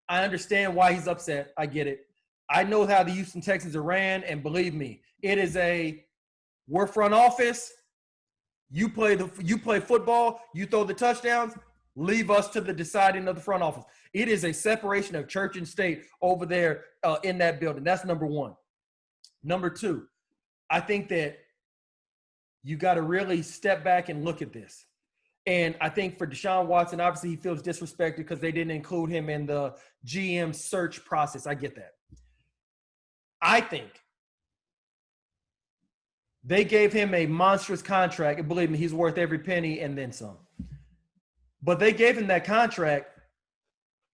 I understand why he's upset. I get it. I know how the Houston Texans are ran, and believe me, it is we're front office. You play football, you throw the touchdowns, leave us to the deciding of the front office. It is a separation of church and state over there in that building. That's number one. Number two, I think that you got to really step back and look at this. And I think for DeShaun Watson, obviously he feels disrespected because they didn't include him in the GM search process. I get that. I think they gave him a monstrous contract. And believe me, he's worth every penny and then some. But they gave him that contract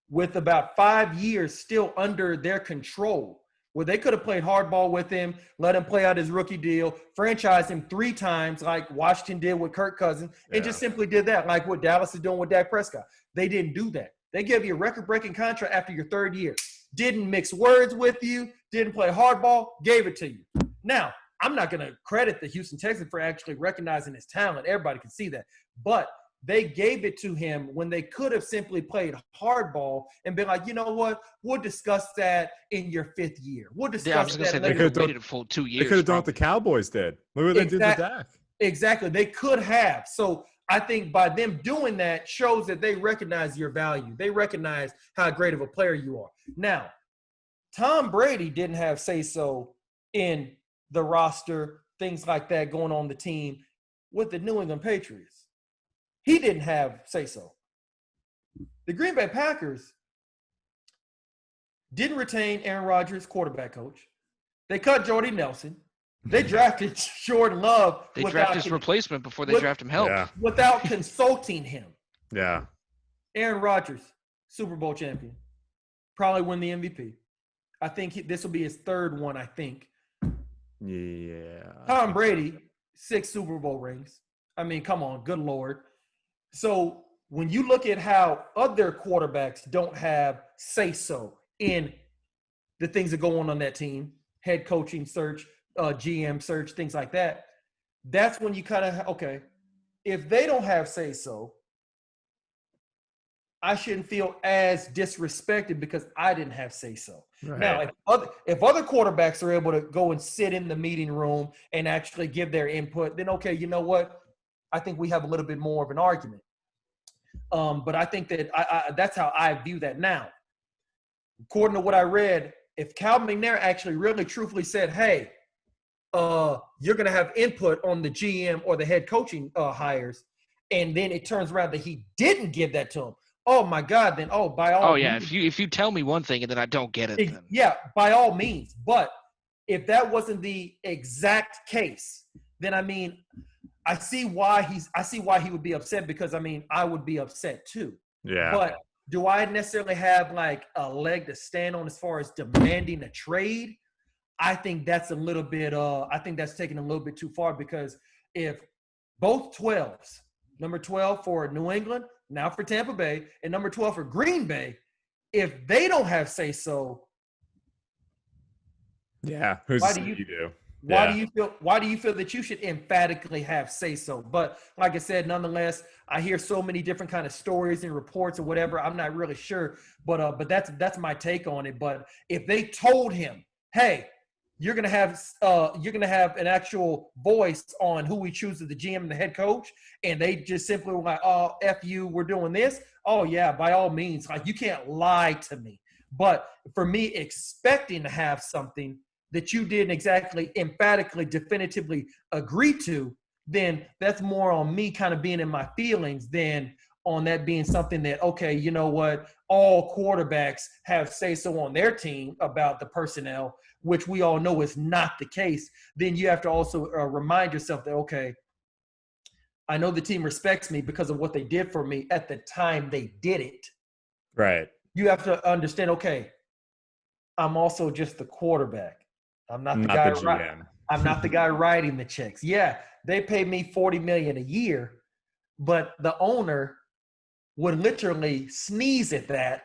with about 5 years still under their control, where they could have played hardball with him, let him play out his rookie deal, franchise him 3 times like Washington did with Kirk Cousins, and just simply did that, like what Dallas is doing with Dak Prescott. They didn't do that. They gave you a record-breaking contract after your 3rd year. Didn't mix words with you, didn't play hardball, gave it to you. Now, I'm not going to credit the Houston Texans for actually recognizing his talent. Everybody can see that. But they gave it to him when they could have simply played hardball and been like, you know what? We'll discuss that in your 5th year. We'll discuss I was going to say they could have waited a full 2 years. They could have done what the Cowboys did. Look what they did to Dak. Exactly. They could have. So I think by them doing that shows that they recognize your value. They recognize how great of a player you are. Now, Tom Brady didn't have say-so in the roster, things like that going on the team with the New England Patriots. He didn't have say-so. The Green Bay Packers didn't retain Aaron Rodgers, quarterback coach. They cut Jordy Nelson. They drafted Jordan Love. They drafted his replacement before they drafted him help. Yeah. Without consulting him. Yeah. Aaron Rodgers, Super Bowl champion. Probably win the MVP. I think this will be his 3rd one, I think. Yeah. Tom Brady, 6 Super Bowl rings. I mean, come on, good Lord. So when you look at how other quarterbacks don't have say-so in the things that go on that team, head coaching search, GM search, things like that, that's when you kind of, okay, if they don't have say-so, I shouldn't feel as disrespected because I didn't have say-so. Right. Now, if other quarterbacks are able to go and sit in the meeting room and actually give their input, then okay, you know what? I think we have a little bit more of an argument. But I think that that's how I view that now. According to what I read, if Calvin McNair actually really truthfully said, hey, you're going to have input on the GM or the head coaching hires, and then it turns around that he didn't give that to him, oh my God, then by all means. If you tell me one thing and then I don't get it, then. Yeah, by all means. But if that wasn't the exact case, then I mean, I see why he would be upset, because I mean, I would be upset too. Yeah. But do I necessarily have like a leg to stand on as far as demanding a trade? I think that's a little bit I think that's taking a little bit too far, because if both 12s, number 12 for New England, now for Tampa Bay, and number 12 for Green Bay, if they don't have say-so, yeah, who's why do you do? Why do you feel that you should emphatically have say-so? But like I said, nonetheless, I hear so many different kind of stories and reports or whatever. I'm not really sure, but that's my take on it. But if they told him, hey, you're gonna have an actual voice on who we choose as the GM and the head coach, and they just simply were like, oh, F you, we're doing this. Oh yeah, by all means, like you can't lie to me. But for me, expecting to have something that you didn't exactly emphatically, definitively agree to, then that's more on me kind of being in my feelings than on that being something that, okay, you know what, all quarterbacks have say-so on their team about the personnel, which we all know is not the case. Then you have to also remind yourself that, okay, I know the team respects me because of what they did for me at the time they did it. Right. You have to understand, okay, I'm also just the quarterback. I'm not the guy. I'm not the guy writing the checks. Yeah, they pay me $40 million a year, but the owner would literally sneeze at that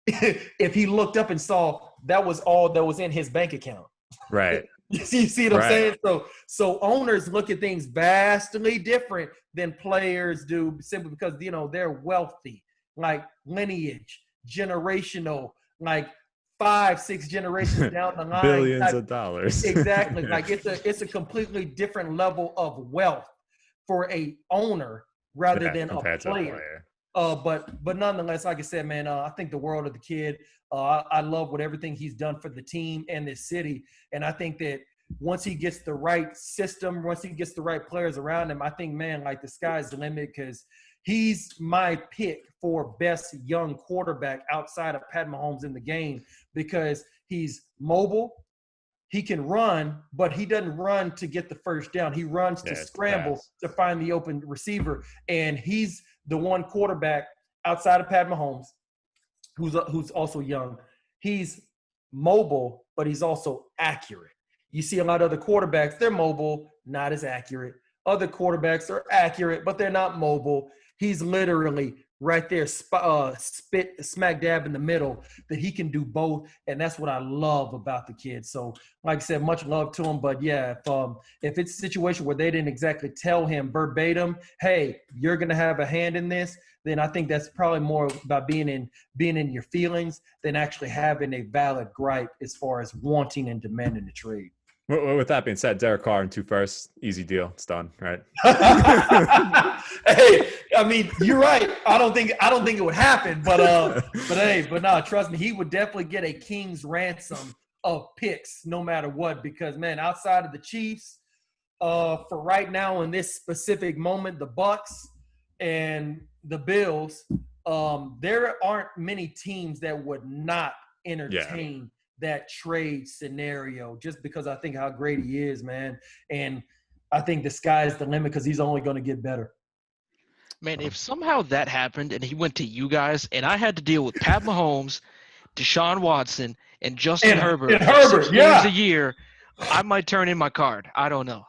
if he looked up and saw that was all that was in his bank account. Right. You see what I'm saying? So owners look at things vastly different than players do, simply because they're wealthy, like lineage. generational, like 5-6 generations down the line. Billions of dollars. Exactly. Like it's a completely different level of wealth for a owner rather than a player. But nonetheless, like I said, man, I think the world of the kid. I love everything he's done for the team and this city. And I think that once he gets the right system, once he gets the right players around him, I think, man, like the sky's the limit, because he's my pick for best young quarterback outside of Pat Mahomes in the game, because he's mobile. He can run, but he doesn't run to get the first down. He runs to scramble to find the open receiver. And he's the one quarterback outside of Pat Mahomes who's also young. He's mobile, but he's also accurate. You see a lot of other quarterbacks, they're mobile, not as accurate. Other quarterbacks are accurate, but they're not mobile. He's literally right there, smack dab in the middle, that he can do both. And that's what I love about the kid. So, like I said, much love to him. But, yeah, if it's a situation where they didn't exactly tell him verbatim, hey, you're going to have a hand in this, then I think that's probably more about being in your feelings than actually having a valid gripe as far as wanting and demanding the trade. Well, with that being said, Derek Carr in 2 firsts, easy deal. It's done, right? Hey, I mean, you're right. I don't think it would happen, but no, trust me, he would definitely get a king's ransom of picks no matter what, because, man, outside of the Chiefs, for right now in this specific moment, the Bucks and the Bills, there aren't many teams that would not entertain that trade scenario, just because I think how great he is, man. And I think the sky's the limit, because he's only going to get better. Man, if somehow that happened and he went to you guys and I had to deal with Pat Mahomes, DeShaun Watson, and Justin Herbert for 6 games a year, I might turn in my card. I don't know.